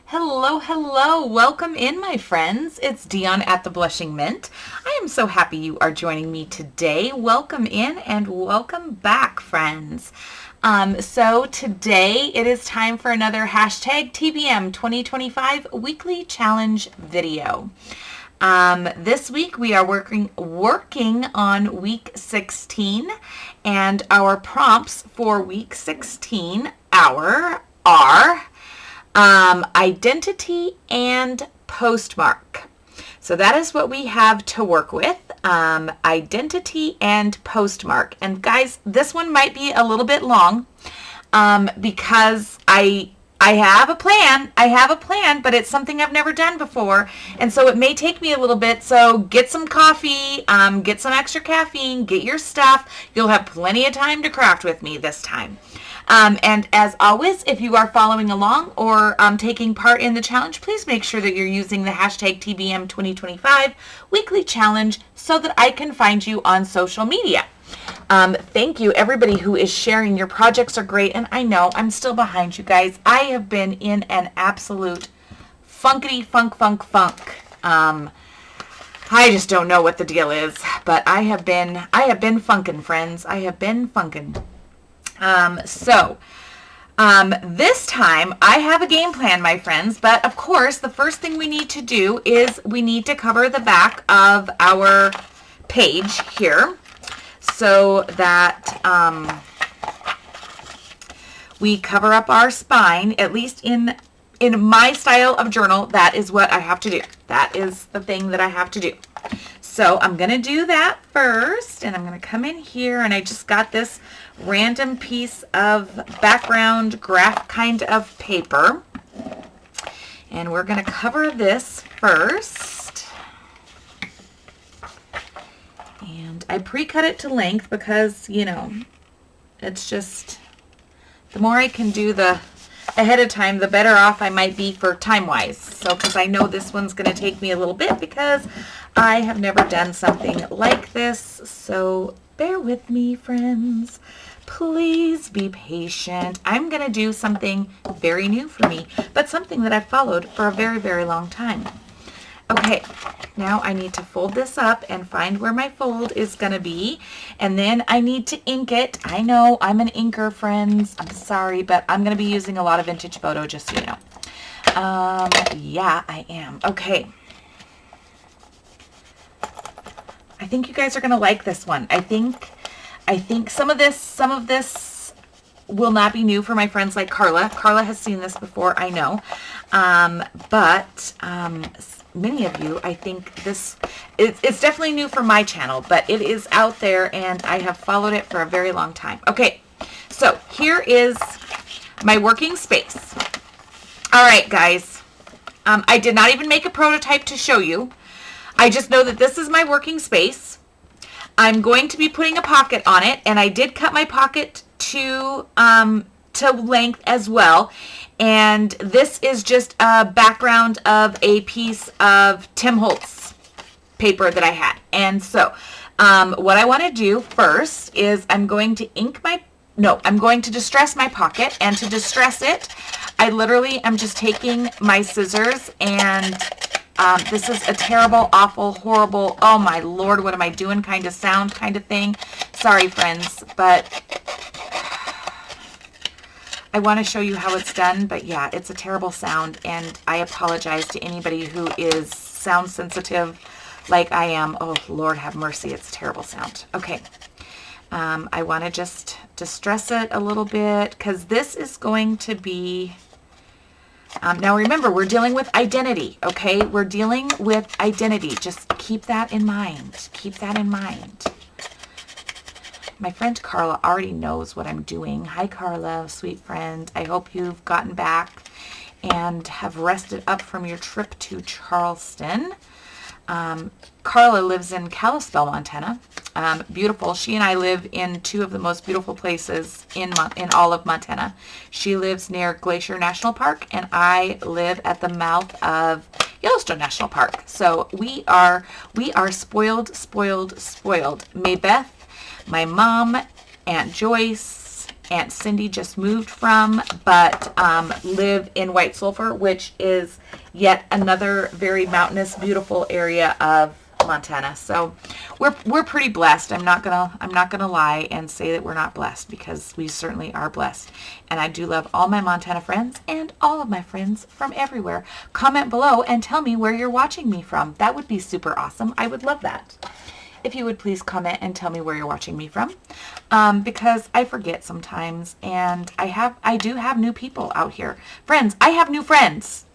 Hello, hello. Welcome in, my friends. It's Dion at the Blushing Mint. I am so happy you are joining me today. Welcome in and welcome back, friends. So today it is time for another hashtag TBM 2025 weekly challenge video. This week we are working on week 16, and our prompts for week 16 are identity and postmark. So that is what we have to work with, identity and postmark. And guys, this one might be a little bit long because I have a plan, but it's something I've never done before. And so it may take me a little bit. So get some coffee, get some extra caffeine, get your stuff. You'll have plenty of time to craft with me this time. And as always, if you are following along or taking part in the challenge, please make sure that you're using the hashtag TBM 2025 weekly challenge so that I can find you on social media. Thank you, everybody who is sharing. Your projects are great, and I know I'm still behind you guys. I have been in an absolute funkety funk. I just don't know what the deal is, but I have been funkin', friends. I have been funkin'. This time I have a game plan, my friends, but of course the first thing we need to do is we need to cover the back of our page here so that we cover up our spine. At least in my style of journal, that is what I have to do. That is the thing that I have to do. So I'm going to do that first, and I'm going to come in here, and I just got this random piece of background graph kind of paper, and we're going to cover this first. And I pre-cut it to length because, you know, it's just, the more I can do the ahead of time, the better off I might be for time-wise. So, because I know this one's going to take me a little bit because I have never done something like this. So bear with me, friends. Please be patient. I'm going to do something very new for me, but something that I've followed for a very, very long time. Okay, now I need to fold this up and find where my fold is going to be, and then I need to ink it. I know I'm an inker, friends. I'm sorry, but I'm going to be using a lot of vintage photo, just so you know. Yeah, I am. Okay. I think you guys are going to like this one. I think some of this will not be new for my friends like Carla. Carla has seen this before, I know. But many of you, I think it's definitely new for my channel, but it is out there and I have followed it for a very long time. Okay, so here is my working space. All right, guys. I did not even make a prototype to show you. I just know that this is my working space. I'm going to be putting a pocket on it, and I did cut my pocket to length as well. And this is just a background of a piece of Tim Holtz paper that I had. And so what I want to do first is I'm going to distress my pocket. And to distress it, I literally am just taking my scissors, and this is a terrible, awful, horrible, oh my Lord, what am I doing kind of sound kind of thing. Sorry, friends, but I want to show you how it's done. But yeah, it's a terrible sound, and I apologize to anybody who is sound sensitive like I am. Oh, Lord have mercy, it's a terrible sound. Okay, I want to just distress it a little bit because this is going to be... now remember, we're dealing with identity, okay? We're dealing with identity. Just keep that in mind. Keep that in mind. My friend Carla already knows what I'm doing. Hi, Carla, sweet friend. I hope you've gotten back and have rested up from your trip to Charleston. Carla lives in Kalispell, Montana. Beautiful. She and I live in two of the most beautiful places in all of Montana. She lives near Glacier National Park, and I live at the mouth of Yellowstone National Park. So we are spoiled. Maybeth, my mom, Aunt Joyce, Aunt Cindy just moved from, but live in White Sulphur, which is yet another very mountainous, beautiful area of Montana. So we're pretty blessed. I'm not gonna lie and say that we're not blessed, because we certainly are blessed. And I do love all my Montana friends and all of my friends from everywhere. Comment below and tell me where you're watching me from. That would be super awesome. I would love that. If you would please comment and tell me where you're watching me from, because I forget sometimes, and I do have new people out here. Friends, I have new friends.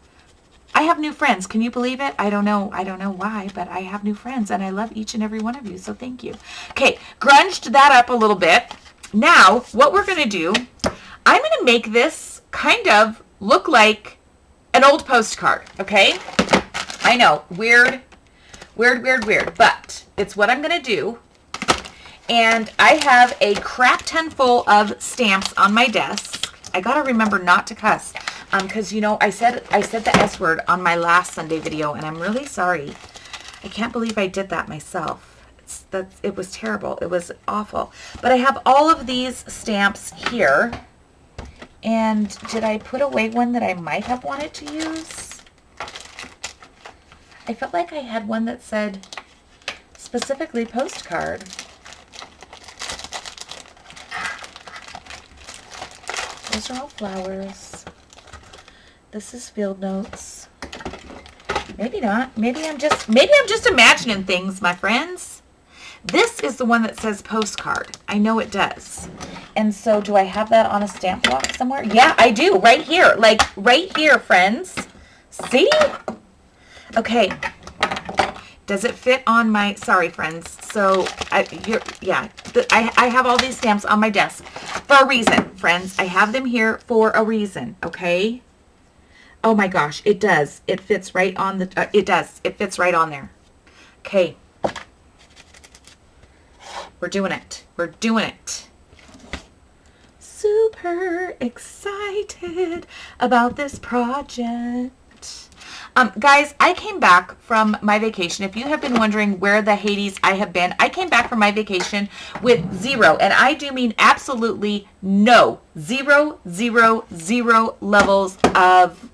I have new friends. Can you believe it? I don't know why, but I have new friends, and I love each and every one of you, so thank you. Okay, grunged that up a little bit. Now, what we're going to do, I'm going to make this kind of look like an old postcard, okay? I know, weird, but it's what I'm going to do. And I have a crap ton full of stamps on my desk. I got to remember not to cuss. Because, you know, I said the S word on my last Sunday video, and I'm really sorry. I can't believe I did that myself. It was terrible. It was awful. But I have all of these stamps here. And did I put away one that I might have wanted to use? I felt like I had one that said specifically postcard. Those are all flowers. This is field notes. Maybe not. Maybe I'm just imagining things, my friends. This is the one that says postcard. I know it does. And so do I have that on a stamp block somewhere? Yeah, I do. Right here. Like right here, friends. See? Okay. Does it fit on my, sorry friends. So I have all these stamps on my desk for a reason, friends. I have them here for a reason, okay? Oh my gosh, it does. It fits right on the, it does. It fits right on there. Okay. We're doing it. We're doing it. Super excited about this project. Guys, I came back from my vacation. If you have been wondering where the Hades I have been, I came back from my vacation with zero, and I do mean absolutely no, zero levels of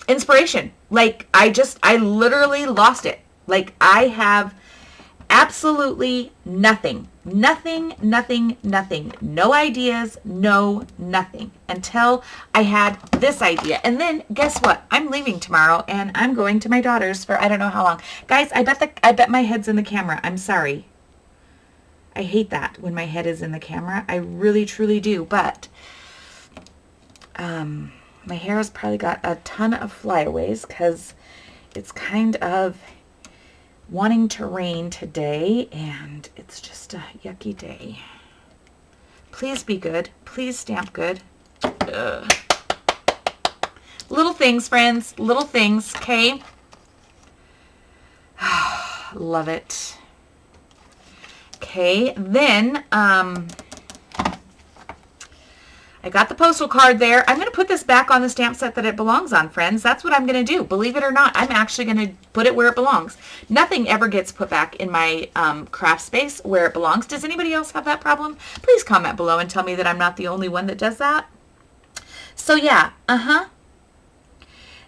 inspiration. Like, I literally lost it. Like, I have absolutely nothing. Nothing. No ideas, no nothing. Until I had this idea. And then, guess what? I'm leaving tomorrow, and I'm going to my daughter's for I don't know how long. Guys, I bet my head's in the camera. I'm sorry. I hate that when my head is in the camera. I really, truly do. But, my hair has probably got a ton of flyaways because it's kind of wanting to rain today, and it's just a yucky day. Please be good. Please stamp good. Ugh. Little things, friends. Little things, okay? Love it. Okay, then, I got the postal card there. I'm going to put this back on the stamp set that it belongs on, friends. That's what I'm going to do. Believe it or not, I'm actually going to put it where it belongs. Nothing ever gets put back in my craft space where it belongs. Does anybody else have that problem? Please comment below and tell me that I'm not the only one that does that. So yeah,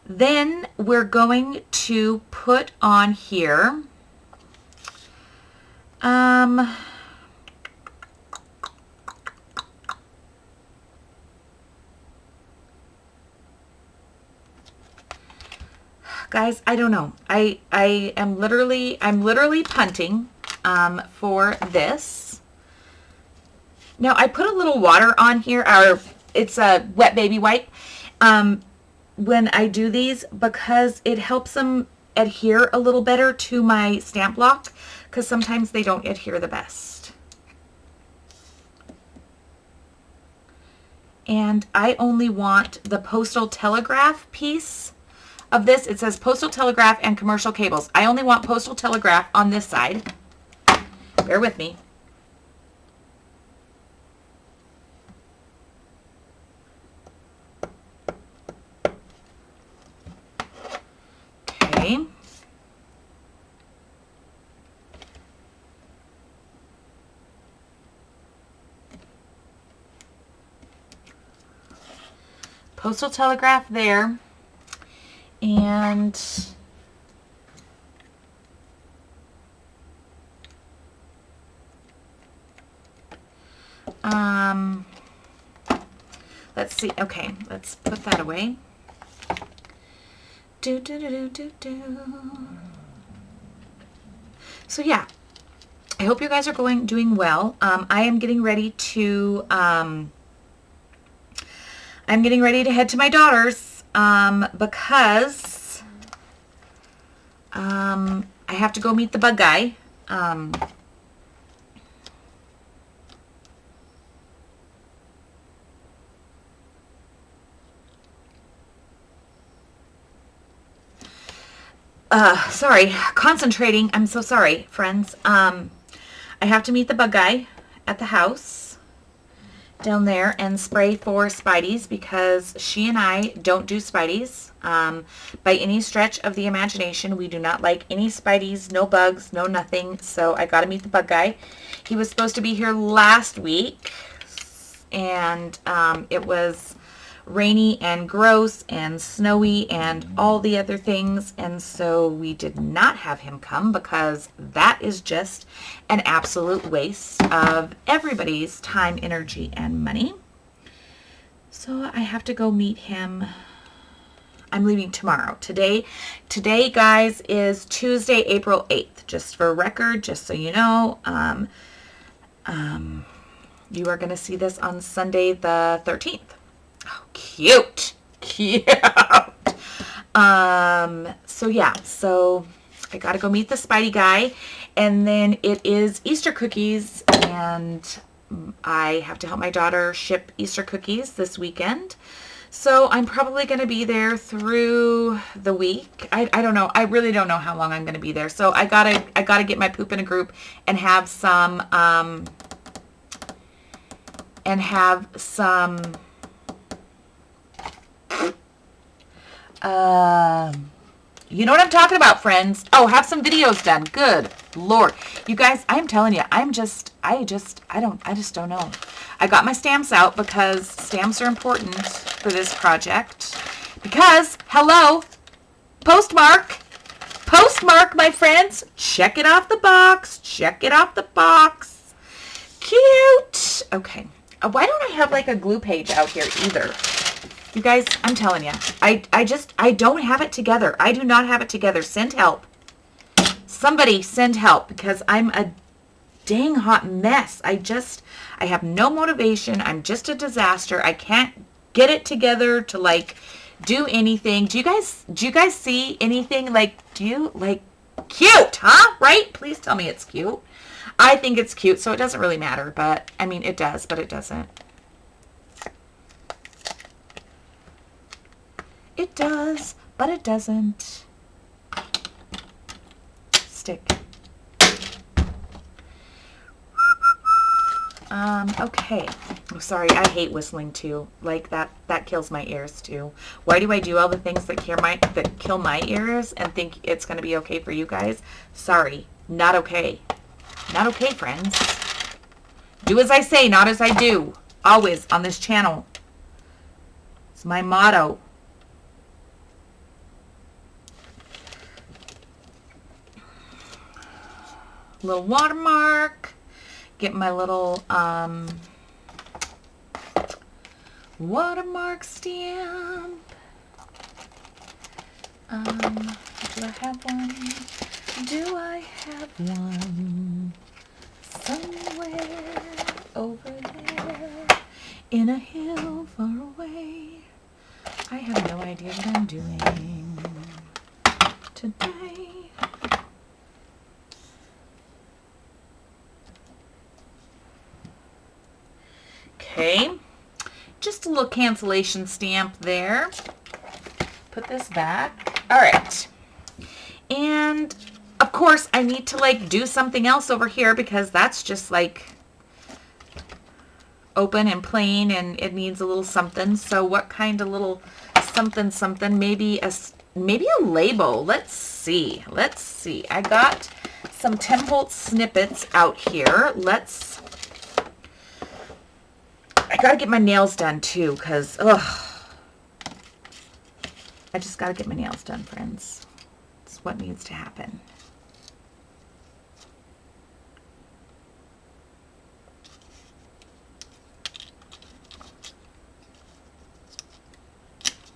Then we're going to put on here, guys, I don't know. I'm literally punting for this. Now I put a little water on here, or it's a wet baby wipe, when I do these, because it helps them adhere a little better to my stamp block, because sometimes they don't adhere the best. And I only want the postal telegraph piece of this. It says postal telegraph and commercial cables. I only want postal telegraph on this side. Bear with me. Okay. Postal Telegraph there. And let's see. Okay, let's put that away. So yeah, I hope you guys are doing well. I am getting ready to head to my daughter's because I have to go meet the bug guy. Sorry, concentrating. I'm so sorry, friends. I have to meet the bug guy at the house down there and spray for Spideys because she and I don't do Spideys. By any stretch of the imagination, we do not like any Spideys, no bugs, no nothing. So I got to meet the bug guy. He was supposed to be here last week and it was rainy and gross and snowy and all the other things, and so we did not have him come because that is just an absolute waste of everybody's time, energy, and money. So I have to go meet him. I'm leaving tomorrow. Today guys, is Tuesday, April 8th. Just for record, just so you know, you are going to see this on Sunday the 13th. Oh, cute. So yeah, so I gotta go meet the Spidey guy, and then it is Easter cookies, and I have to help my daughter ship Easter cookies this weekend. So I'm probably going to be there through the week. I don't know. I really don't know how long I'm going to be there. So I gotta get my poop in a group and have some you know what I'm talking about, friends. Oh, have some videos done. Good Lord. You guys, I'm telling you, I just don't know. I got my stamps out because stamps are important for this project. Because, hello, postmark, my friends. Check it off the box. Check it off the box. Cute. Okay. Why don't I have like a glue page out here either? You guys, I'm telling you, I don't have it together. I do not have it together. Send help. Somebody send help because I'm a dang hot mess. I have no motivation. I'm just a disaster. I can't get it together to like do anything. Do you guys see anything? Like, do you like cute, huh? Right? Please tell me it's cute. I think it's cute, so it doesn't really matter, but I mean, it does, but it doesn't. It does, but it doesn't. Stick. Okay. Oh, sorry, I hate whistling too. Like that kills my ears too. Why do I do all the things that kill my ears and think it's going to be okay for you guys? Sorry, not okay. Not okay, friends. Do as I say, not as I do. Always on this channel. It's my motto. Little watermark. Get my little watermark stamp. Do I have one? Do I have one? Somewhere over there in a hill far away. I have no idea what I'm doing today. Okay, just a little cancellation stamp there. Put this back. All right. And of course I need to like do something else over here because that's just like open and plain and it needs a little something. So what kind of little something, maybe a label. Let's see. I got some 10-volt snippets out here. I gotta get my nails done too, because, ugh. I just got to get my nails done, friends. It's what needs to happen.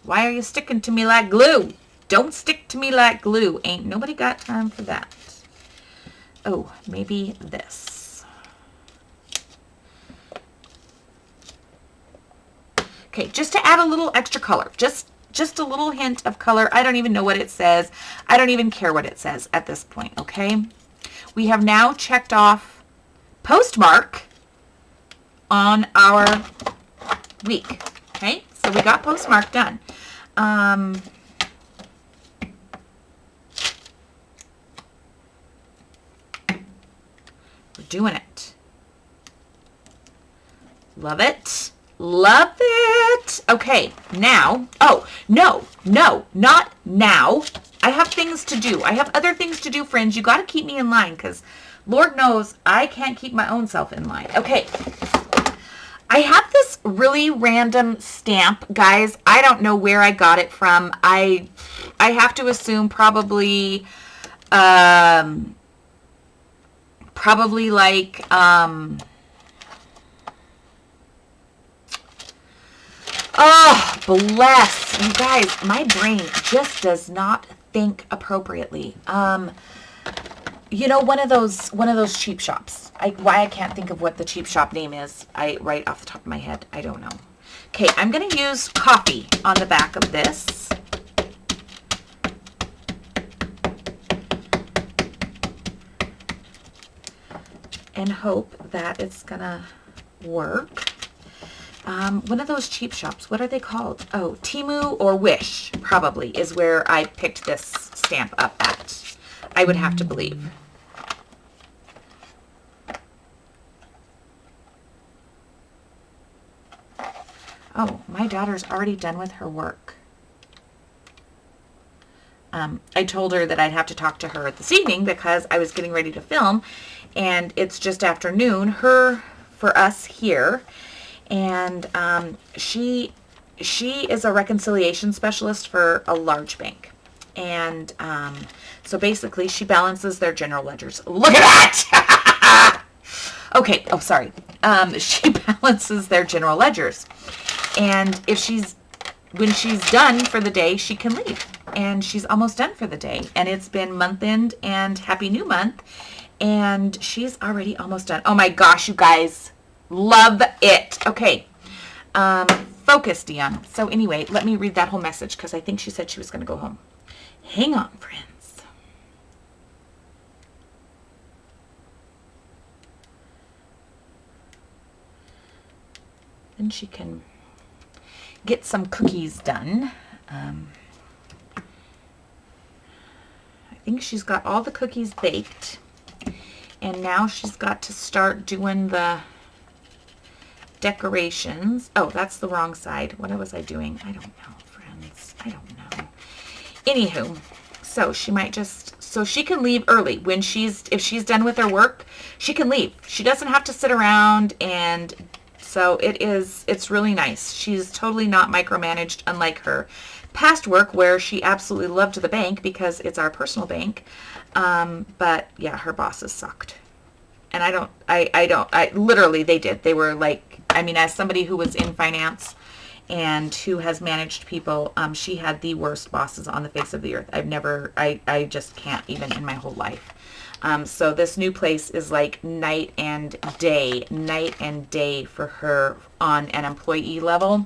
Why are you sticking to me like glue? Don't stick to me like glue. Ain't nobody got time for that. Oh, maybe this. Okay, just to add a little extra color. Just a little hint of color. I don't even know what it says. I don't even care what it says at this point, okay? We have now checked off postmark on our week, okay? So we got postmark done. We're doing it. Love it. Love it. Okay, now, oh, no, not now. I have things to do. I have other things to do, friends. You got to keep me in line because Lord knows I can't keep my own self in line. Okay. I have this really random stamp, guys. I don't know where I got it from. I have to assume probably like, oh, bless you guys. My brain just does not think appropriately. You know, one of those cheap shops. Why I can't think of what the cheap shop name is. Right off the top of my head, I don't know. Okay, I'm going to use coffee on the back of this. And hope that it's going to work. One of those cheap shops, what are they called? Oh, Temu or Wish probably is where I picked this stamp up at. I would have to believe. Oh, my daughter's already done with her work. I told her that I'd have to talk to her this evening because I was getting ready to film, and it's just afternoon for us here. And she is a reconciliation specialist for a large bank. And so basically she balances their general ledgers. Look at that! Okay, oh, sorry. She balances their general ledgers. And when she's done for the day, she can leave. And she's almost done for the day. And it's been month end and happy new month. And she's already almost done. Oh my gosh, you guys. Love it. Okay. Focus, Dion. So anyway, let me read that whole message because I think she said she was going to go home. Hang on, friends. Then she can get some cookies done. I think she's got all the cookies baked. And now she's got to start doing the decorations. Oh, that's the wrong side. What was I doing? I don't know, friends. I don't know. Anywho, so she might just, so she can leave early. If she's done with her work, she can leave. She doesn't have to sit around, and so it's really nice. She's totally not micromanaged, unlike her past work where she absolutely loved the bank because it's our personal bank. But yeah, her bosses sucked. And I literally, they did. They were like, I mean, as somebody who was in finance and who has managed people, she had the worst bosses on the face of the earth. I just can't even in my whole life. So this new place is like night and day for her on an employee level.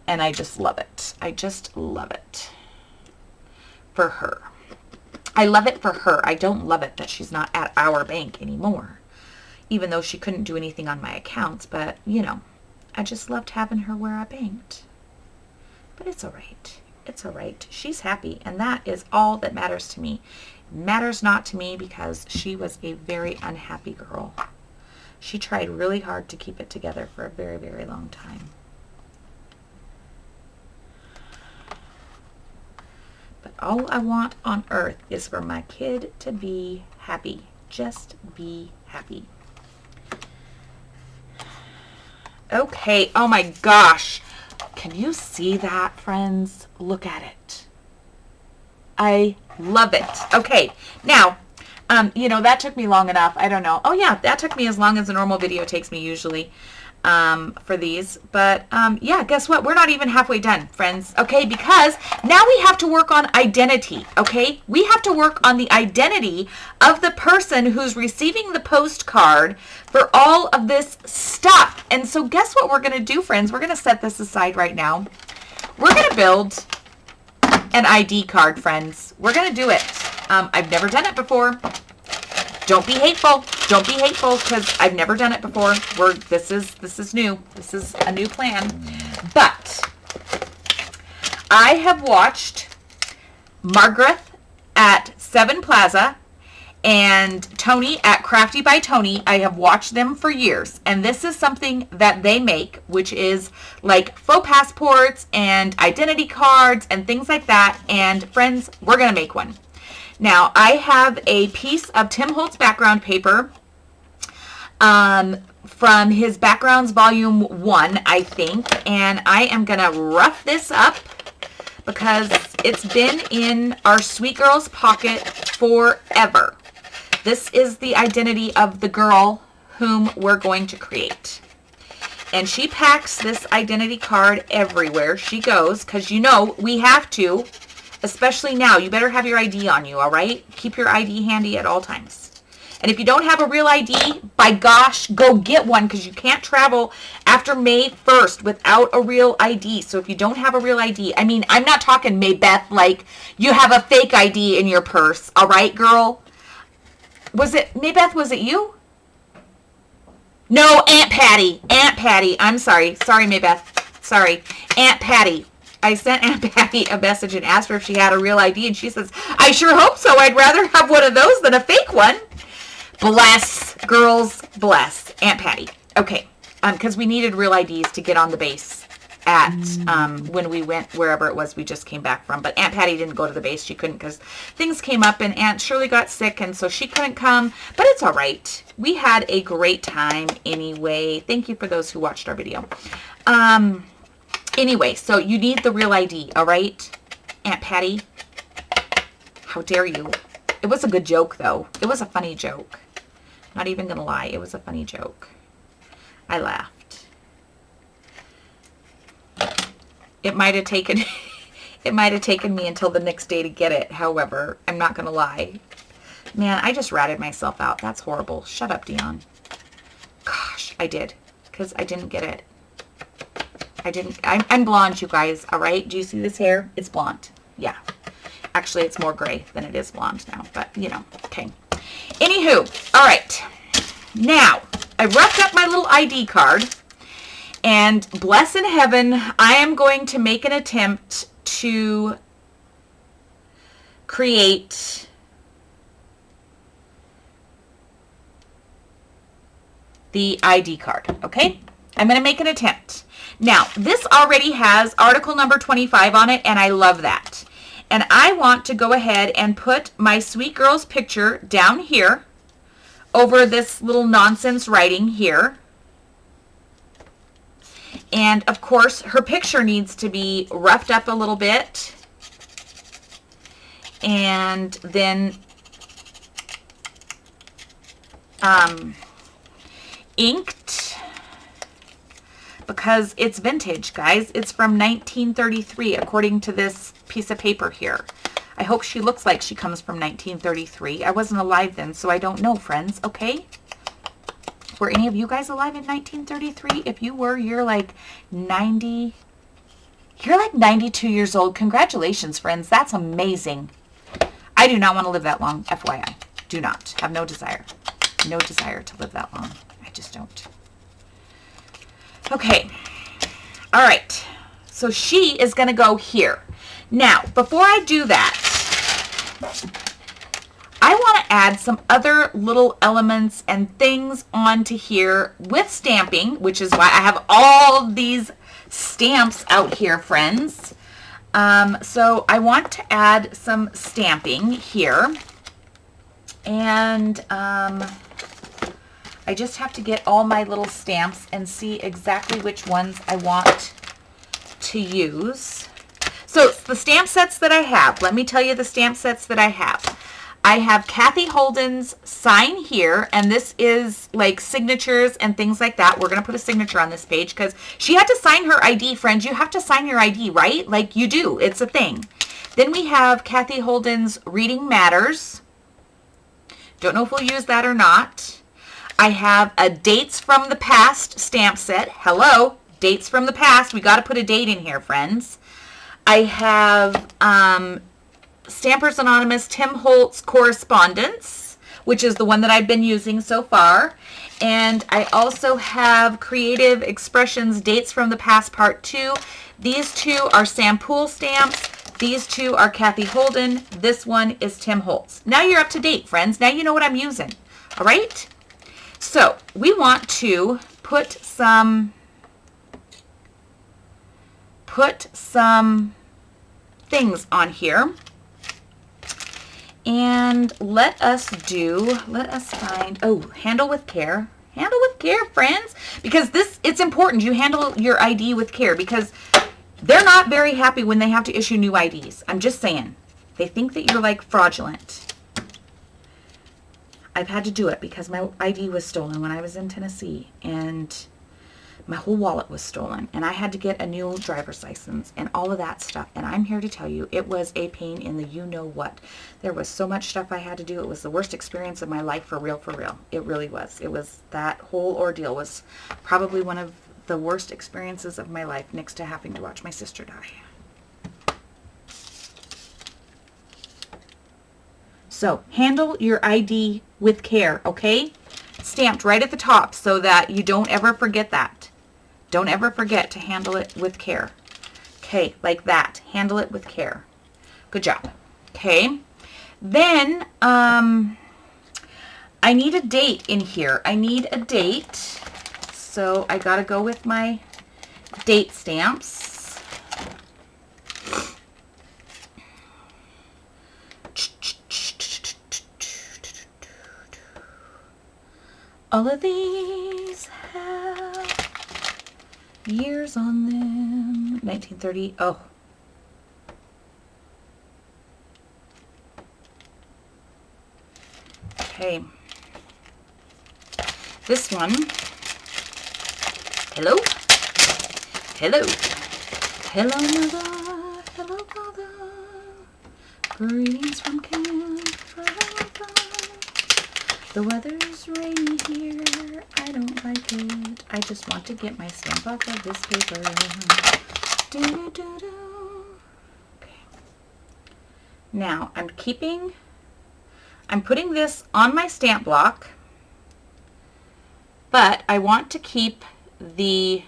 And I just love it. I just love it for her. I love it for her. I don't love it that she's not at our bank anymore, even though she couldn't do anything on my accounts. But, you know, I just loved having her where I banked. But it's all right. It's all right. She's happy, and that is all that matters to me. It matters not to me because she was a very unhappy girl. She tried really hard to keep it together for a very, very long time. But all I want on earth is for my kid to be happy. Just be happy. Okay. Oh my gosh. Can you see that, friends? Look at it. I love it. Okay, now, you know, that took me long enough. I don't know. Oh, yeah, that took me as long as a normal video takes me usually for these. But, yeah, guess what? We're not even halfway done, friends. Okay, because now we have to work on identity, okay? We have to work on the identity of the person who's receiving the postcard for all of this stuff. And so guess what we're going to do, friends? We're going to set this aside right now. We're going to build an ID card, friends. We're going to do it. I've never done it before. Don't be hateful. Don't be hateful because I've never done it before. This is new. This is a new plan. But I have watched Margaret at Seven Plaza and Tony at Crafty by Tony. I have watched them for years, and this is something that they make, which is like faux passports and identity cards and things like that. And friends, we're gonna make one. Now, I have a piece of Tim Holtz background paper from his Backgrounds Volume 1, I think, and I am gonna rough this up because it's been in our sweet girl's pocket forever. This is the identity of the girl whom we're going to create. And she packs this identity card everywhere she goes because, you know, we have to, especially now. You better have your ID on you, all right? Keep your ID handy at all times. And if you don't have a real ID, by gosh, go get one because you can't travel after May 1st without a real ID. So if you don't have a real ID, I mean, I'm not talking Maybeth like you have a fake ID in your purse, all right, girl? Was it, Maybeth, was it you? No, Aunt Patty. Aunt Patty. I'm sorry. Sorry, Maybeth. Sorry. Aunt Patty. I sent Aunt Patty a message and asked her if she had a real ID, and she says, I sure hope so. I'd rather have one of those than a fake one. Bless, girls, bless. Aunt Patty. Okay, because we needed real IDs to get on the base at when we went wherever it was we just came back from. But Aunt Patty didn't go to the base. She couldn't because things came up, and Aunt Shirley got sick, and so she couldn't come. But it's all right. We had a great time anyway. Thank you for those who watched our video. Anyway, so you need the real ID, all right, Aunt Patty? How dare you? It was a good joke, though. It was a funny joke. Not even gonna lie, it was a funny joke. I laughed. It might have taken me until the next day to get it. However, I'm not gonna lie. Man, I just ratted myself out. That's horrible. Shut up, Dion. Gosh, I did, because I didn't get it. I'm blonde, you guys, all right? Do you see this hair? It's blonde. Yeah. Actually, it's more gray than it is blonde now, but, you know, okay. Anywho, all right. Now, I roughed up my little ID card, and bless in heaven, I am going to make an attempt to create the ID card, okay? I'm going to make an attempt. Now, this already has article number 25 on it, and I love that. And I want to go ahead and put my sweet girl's picture down here over this little nonsense writing here. And, of course, her picture needs to be roughed up a little bit. And then inked. Because it's vintage, guys. It's from 1933, according to this piece of paper here. I hope she looks like she comes from 1933. I wasn't alive then, so I don't know, friends, okay? Were any of you guys alive in 1933? If you were, you're like 90... You're like 92 years old. Congratulations, friends. That's amazing. I do not want to live that long, FYI. Do not. Have no desire. No desire to live that long. I just don't. Okay, all right, so she is going to go here. Now, before I do that, I want to add some other little elements and things onto here with stamping, which is why I have all these stamps out here, friends. So I want to add some stamping here, and I just have to get all my little stamps and see exactly which ones I want to use. So the stamp sets that I have, let me tell you the stamp sets that I have. I have Kathy Holden's Sign Here, and this is like signatures and things like that. We're going to put a signature on this page because she had to sign her ID, friends. You have to sign your ID, right? Like you do. It's a thing. Then we have Kathy Holden's Reading Matters. Don't know if we'll use that or not. I have a Dates from the Past stamp set. Hello, Dates from the Past. We got to put a date in here, friends. I have Stampers Anonymous Tim Holtz Correspondence, which is the one that I've been using so far. And I also have Creative Expressions Dates from the Past Part 2. These two are Sam Poole stamps. These two are Kathy Holden. This one is Tim Holtz. Now you're up to date, friends. Now you know what I'm using. All right? So we want to put some things on here. And let us find, handle with care. Handle with care, friends. Because it's important. You handle your ID with care because they're not very happy when they have to issue new IDs. I'm just saying. They think that you're like fraudulent. I've had to do it because my ID was stolen when I was in Tennessee. And my whole wallet was stolen, and I had to get a new driver's license and all of that stuff. And I'm here to tell you, it was a pain in the you-know-what. There was so much stuff I had to do. It was the worst experience of my life, for real, for real. It really was. It was, that whole ordeal was probably one of the worst experiences of my life, next to having to watch my sister die. So, handle your ID with care, okay? Stamped right at the top so that you don't ever forget that. Don't ever forget to handle it with care. Okay, like that. Handle it with care. Good job. Okay. Then, I need a date in here. I need a date. So I got to go with my date stamps. All of these have years on them. 1930. Oh. Okay. This one. Hello. Hello. Hello, mother. Hello, father. Greetings from camp. The weather's rainy here. I don't like it. I just want to get my stamp off of this paper. Okay. Now, I'm putting this on my stamp block, but I want to keep the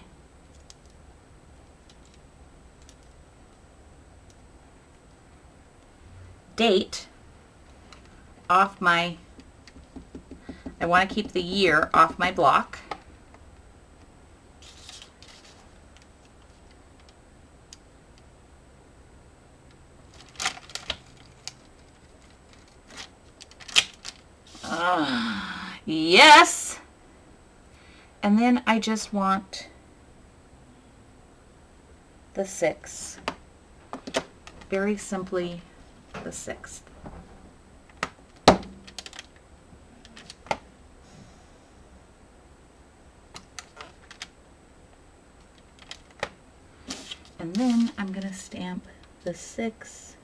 date off my, I want to keep the year off my block. Yes. And then I just want the 6. Very simply, the 6th. And then I'm going to stamp the 6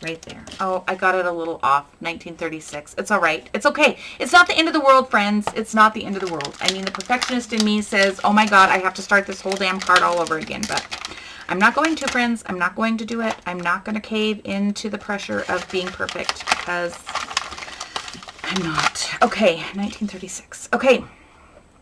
right there. Oh, I got it a little off. 1936. It's all right. It's okay. It's not the end of the world, friends. It's not the end of the world. I mean, the perfectionist in me says, oh my God, I have to start this whole damn card all over again. But I'm not going to, friends. I'm not going to do it. I'm not going to cave into the pressure of being perfect because I'm not. Okay, 1936. Okay.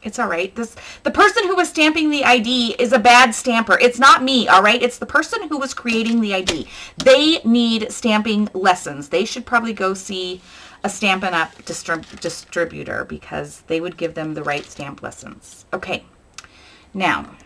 It's all right. The person who was stamping the ID is a bad stamper. It's not me, all right? It's the person who was creating the ID. They need stamping lessons. They should probably go see a Stampin' Up! Distributor because they would give them the right stamp lessons. Okay. Now,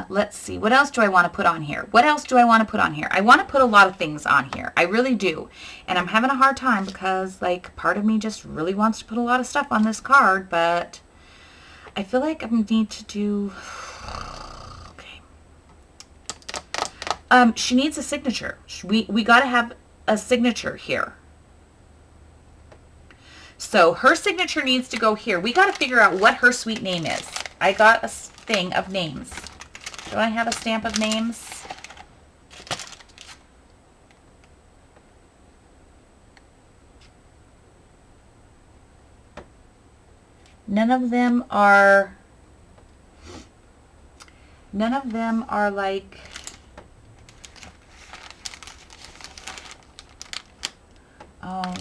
let's see. What else do I want to put on here? What else do I want to put on here? I want to put a lot of things on here. I really do. And I'm having a hard time because, like, part of me just really wants to put a lot of stuff on this card, but I feel like I need to do, okay. She needs a signature. We got to have a signature here. So her signature needs to go here. We got to figure out what her sweet name is. I got a thing of names. Do I have a stamp of names? None of them are like, oh,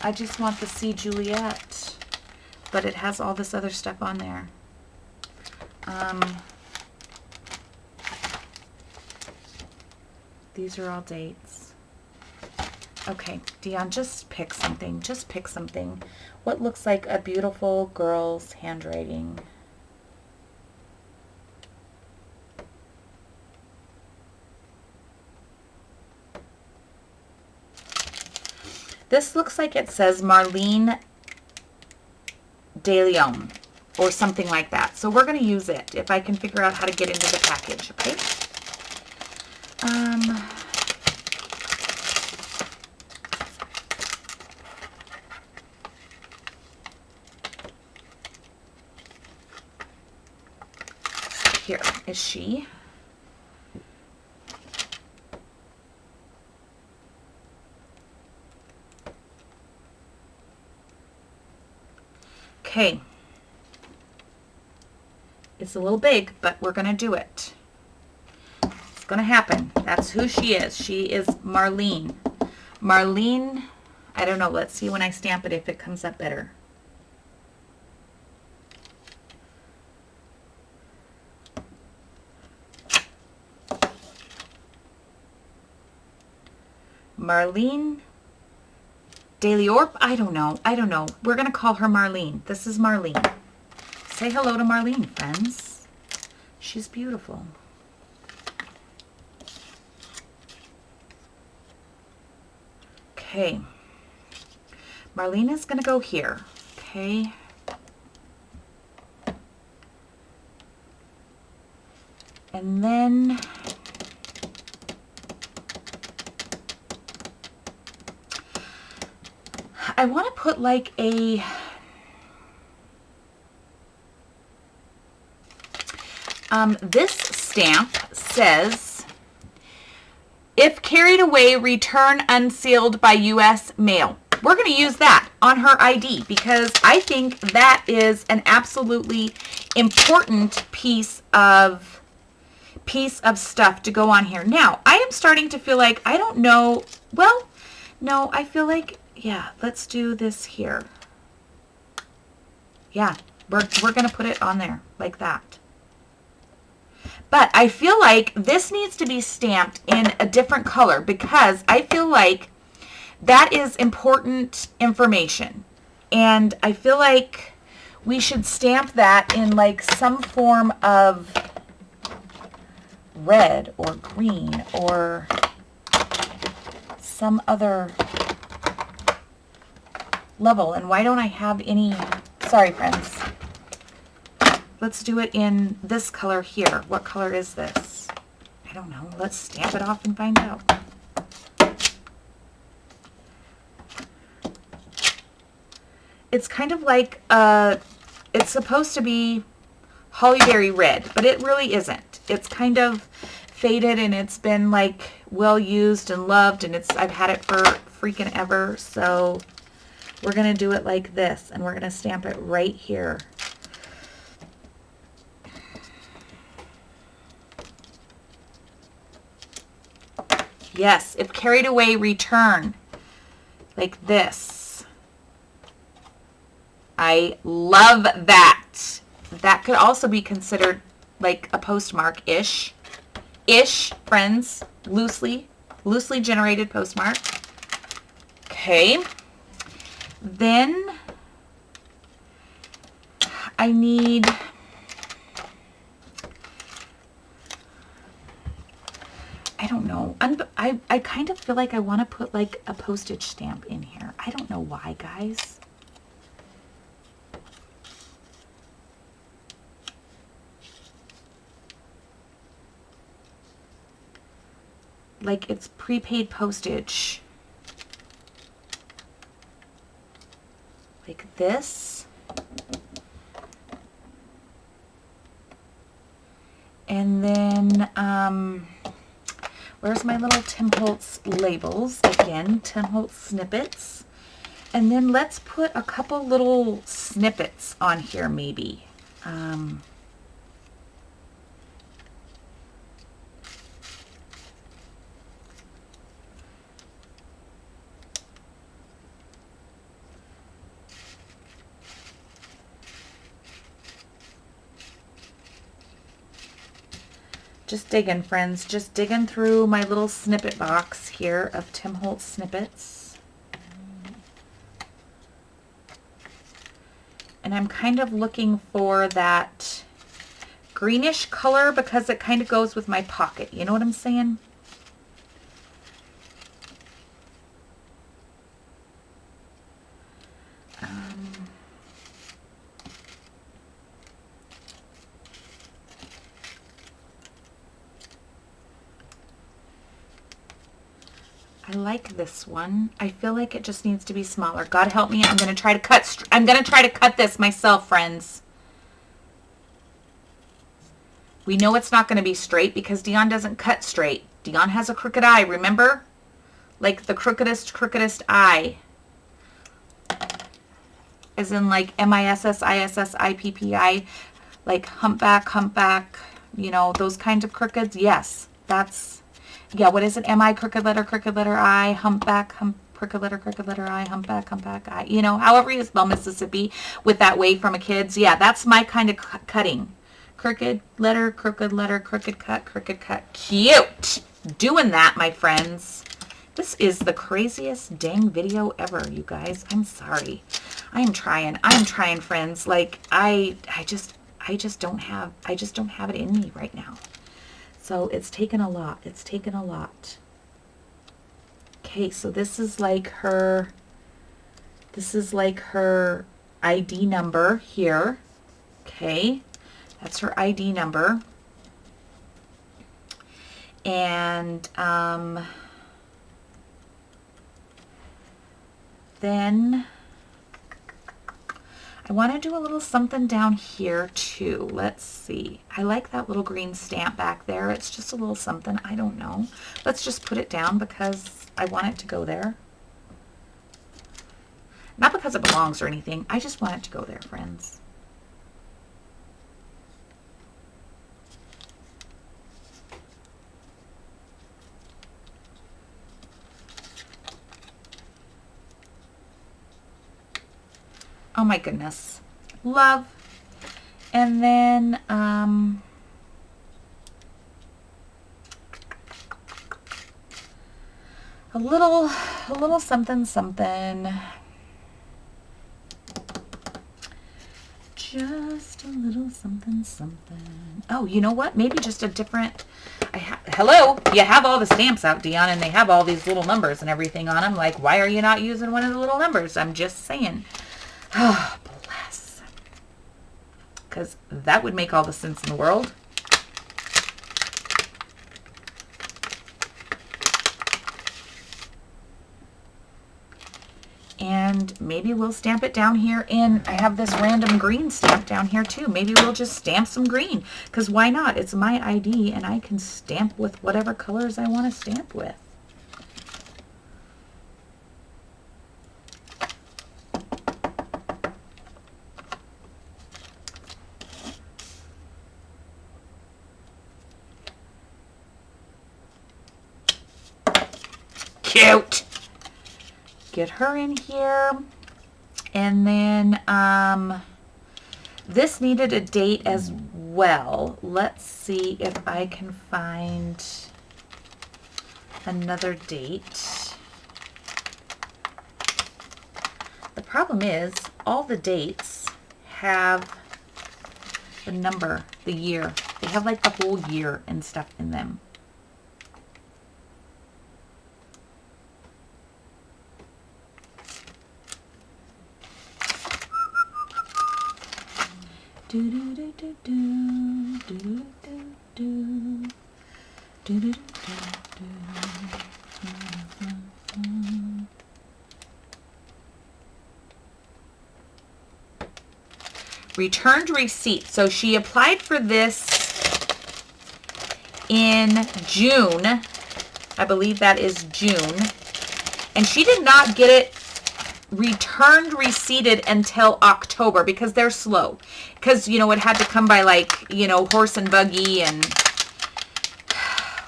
I just want the C Juliet, but it has all this other stuff on there. These are all dates. Okay, Dion, just pick something. Just pick something. What looks like a beautiful girl's handwriting? This looks like it says Marlene De Leon or something like that. So we're going to use it if I can figure out how to get into the package, okay? Here is she. Okay. It's a little big, but we're going to do it. It's going to happen. That's who she is. She is Marlene. Marlene, I don't know. Let's see when I stamp it if it comes up better. Marlene Deliorp? I don't know. We're going to call her Marlene. This is Marlene. Say hello to Marlene, friends. She's beautiful. Okay. Marlene is going to go here. Okay. And then I want to put like a this stamp says, if carried away, return unsealed by U.S. mail. We're going to use that on her ID because I think that is an absolutely important piece of stuff to go on here. Now, I am starting to feel like, I don't know, well, no, I feel like, yeah, let's do this here. Yeah, we're going to put it on there like that. But I feel like this needs to be stamped in a different color because I feel like that is important information. And I feel like we should stamp that in like some form of red or green or some other level. And why don't I have any, sorry friends. Let's do it in this color here. What color is this? I don't know. Let's stamp it off and find out. It's kind of like, it's supposed to be hollyberry red, but it really isn't. It's kind of faded and it's been like well used and loved, and I've had it for freaking ever. So we're going to do it like this, and we're going to stamp it right here. Yes, if carried away, return. Like this. I love that. That could also be considered like a postmark-ish. Ish, friends. Loosely generated postmark. Okay. Then I need... I don't know. I kind of feel like I want to put like a postage stamp in here. I don't know why, guys. like it's prepaid postage. Like this. And then, where's my little Tim Holtz labels? Again, Tim Holtz snippets. And then let's put a couple little snippets on here maybe. Just digging, friends. Just digging through my little snippet box here of Tim Holtz snippets. And I'm kind of looking for that greenish color because it kind of goes with my pocket. You know what I'm saying? I like this one. I feel like it just needs to be smaller. God help me. I'm going to try to cut this myself, friends. We know it's not going to be straight because Dion doesn't cut straight. Dion has a crooked eye, remember? Like the crookedest eye. As in like MISSISSIPPI, like humpback, you know, those kinds of crookeds. Yes, that's, yeah, what is it? M-I, crooked letter I, humpback, crooked letter I, humpback I. You know, however you spell Mississippi with that wave from a kid's. Yeah, that's my kind of cutting. Crooked letter, crooked cut. Cute! Doing that, my friends. This is the craziest dang video ever, you guys. I'm sorry. I'm trying, friends. Like, I just don't have it in me right now. So it's taken a lot. It's taken a lot. Okay, so this is like her ID number here. Okay, that's her ID number. And then I want to do a little something down here too. Let's see. I like that little green stamp back there. It's just a little something. I don't know. Let's just put it down because I want it to go there. Not because it belongs or anything. I just want it to go there, friends. Oh my goodness. Love. And then a little something. Just a little something. Oh, you know what? Maybe just a different. Hello, you have all the stamps out, Dion, and they have all these little numbers and everything on them. Like, why are you not using one of the little numbers? I'm just saying. Oh, bless. Because that would make all the sense in the world. And maybe we'll stamp it down here in, I have this random green stamp down here too. Maybe we'll just stamp some green, because why not? It's my ID and I can stamp with whatever colors I want to stamp with. Cute! Get her in here. And then this needed a date as well. Let's see if I can find another date. The problem is all the dates have the number, the year. They have like the whole year and stuff in them. Do do do do do do do do do do do do. Returned receipt. So she applied for this in June. I believe that is June. And she did not get it returned receipted until October because they're slow. Because, you know, it had to come by like, you know, horse and buggy and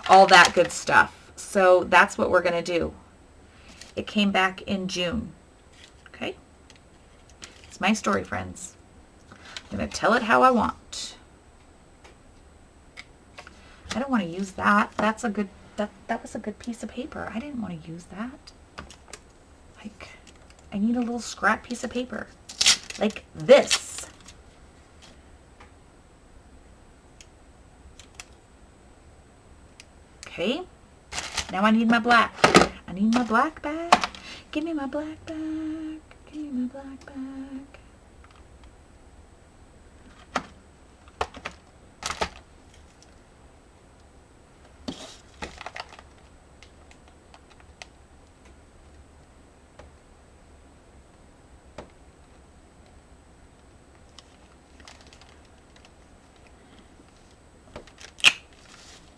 all that good stuff. So that's what we're going to do. It came back in June. Okay? It's my story, friends. I'm going to tell it how I want. I don't want to use that. That's a good, that was a good piece of paper. I didn't want to use that. Like, I need a little scrap piece of paper. Like this. Okay. Now I need my black. I need my black bag. Give me my black bag. Give me my black bag.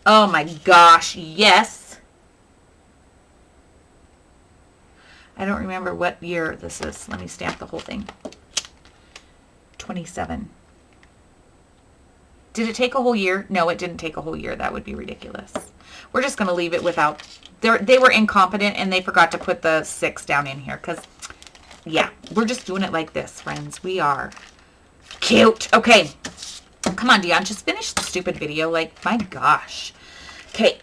Oh my gosh, yes. I don't remember what year this is. Let me stamp the whole thing. 27. Did it take a whole year? No, it didn't take a whole year. That would be ridiculous. We're just going to leave it without... They were incompetent and they forgot to put the 6 down in here because, yeah, we're just doing it like this, friends. We are cute. Okay. Come on, Dion, just finish the stupid video. Like, my gosh. Okay.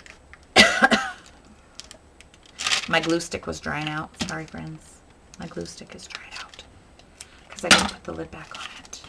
My glue stick was drying out. Sorry, friends. My glue stick is dried out because I didn't put the lid back on it.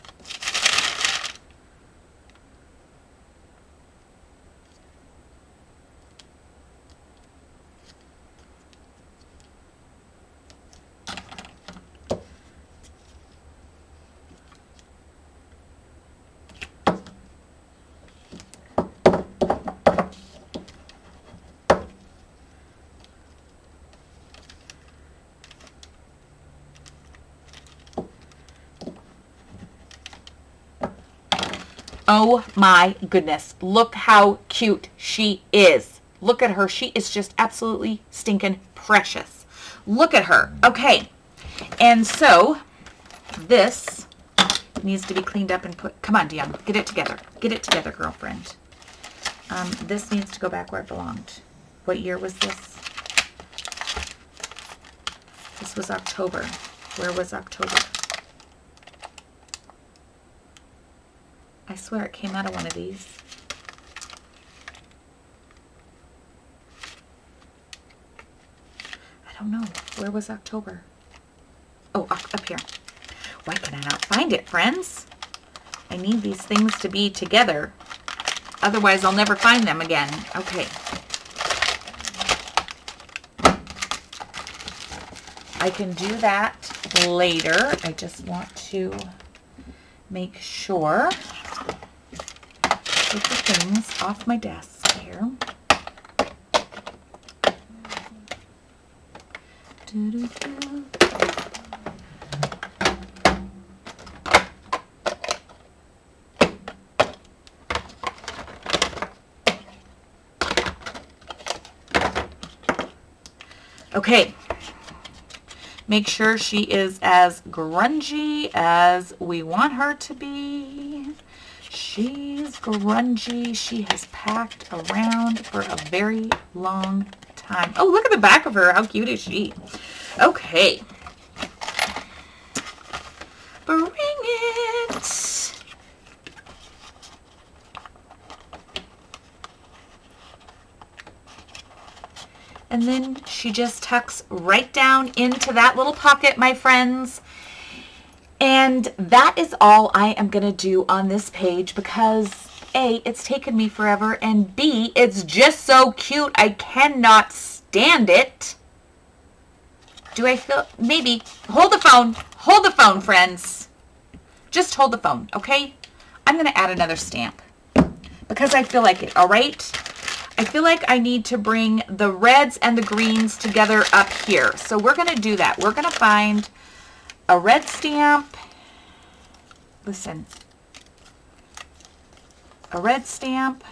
Oh my goodness. Look how cute she is. Look at her. She is just absolutely stinking precious. Look at her. Okay. And so this needs to be cleaned up and put... Come on, Dion. Get it together. Get it together, girlfriend. This needs to go back where it belonged. What year was this? This was October. Where was October? I swear it came out of one of these. I don't know. Where was October? Oh, up here. Why can I not find it, friends? I need these things to be together. Otherwise, I'll never find them again. Okay. I can do that later. I just want to make sure. Take the things off my desk here. Okay. Make sure she is as grungy as we want her to be. She's grungy. She has packed around for a very long time. Oh, look at the back of her. How cute is she? Okay. Bring it. And then she just tucks right down into that little pocket, my friends. And that is all I am going to do on this page because A, it's taken me forever, and B, it's just so cute. I cannot stand it. Do I feel, maybe, hold the phone, friends. Just hold the phone, okay? I'm going to add another stamp because I feel like it, all right? I feel like I need to bring the reds and the greens together up here. So we're going to do that. We're going to find a red stamp listen, a red stamp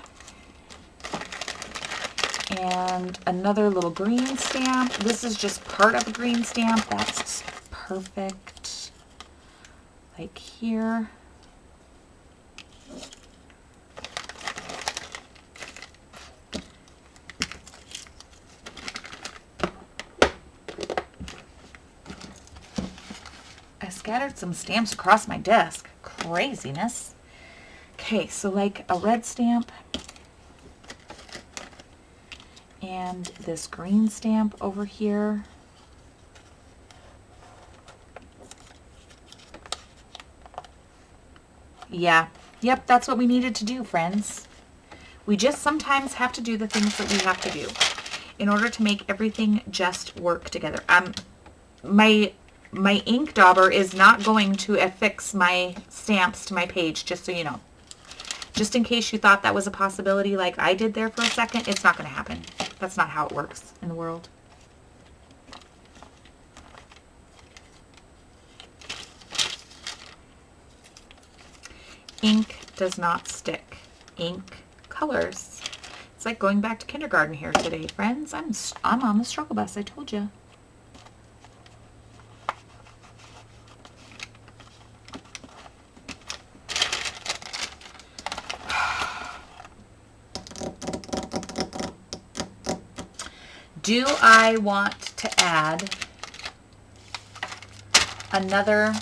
and another little green stamp. This is just part of a green stamp. That's perfect. Like here. I scattered some stamps across my desk. Craziness. Okay, so like a red stamp and this green stamp over here. Yeah, yep, that's what we needed to do, friends. We just sometimes have to do the things that we have to do in order to make everything just work together. My ink dauber is not going to affix my stamps to my page, just so you know. Just in case you thought that was a possibility like I did there for a second, it's not going to happen. That's not how it works in the world. Ink does not stick. Ink colors. It's like going back to kindergarten here today, friends. I'm on the struggle bus, I told you. Do I want to add another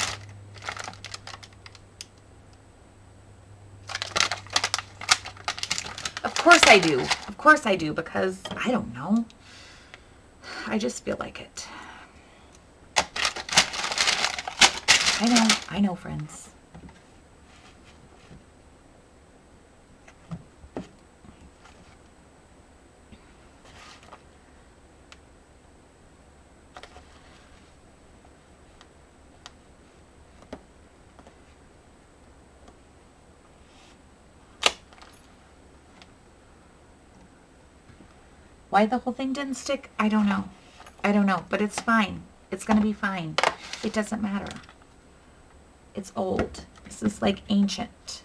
Of course I do. Of course I do, because I don't know. I just feel like it. I know, friends. Why the whole thing didn't stick, I don't know. I don't know, but it's fine. It's going to be fine. It doesn't matter. It's old. This is like ancient.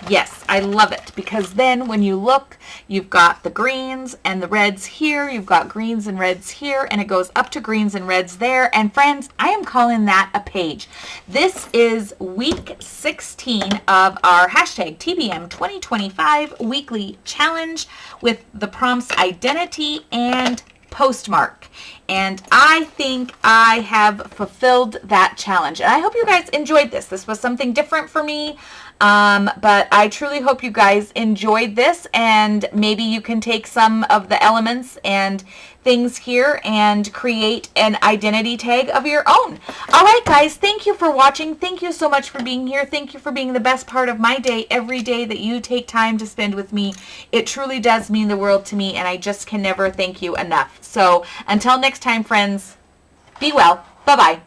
Yes, I love it, because then when you look, you've got the greens and the reds here, you've got greens and reds here, and it goes up to greens and reds there. And friends, I am calling that a page. This is week 16 of our hashtag TBM 2025 weekly challenge with the prompts identity and postmark. And I think I have fulfilled that challenge. And I hope you guys enjoyed this. This was something different for me. But I truly hope you guys enjoyed this, and maybe you can take some of the elements and things here and create an identity tag of your own. All right, guys, thank you for watching. Thank you so much for being here. Thank you for being the best part of my day every day that you take time to spend with me. It truly does mean the world to me, and I just can never thank you enough. So until next time, friends, be well. Bye-bye.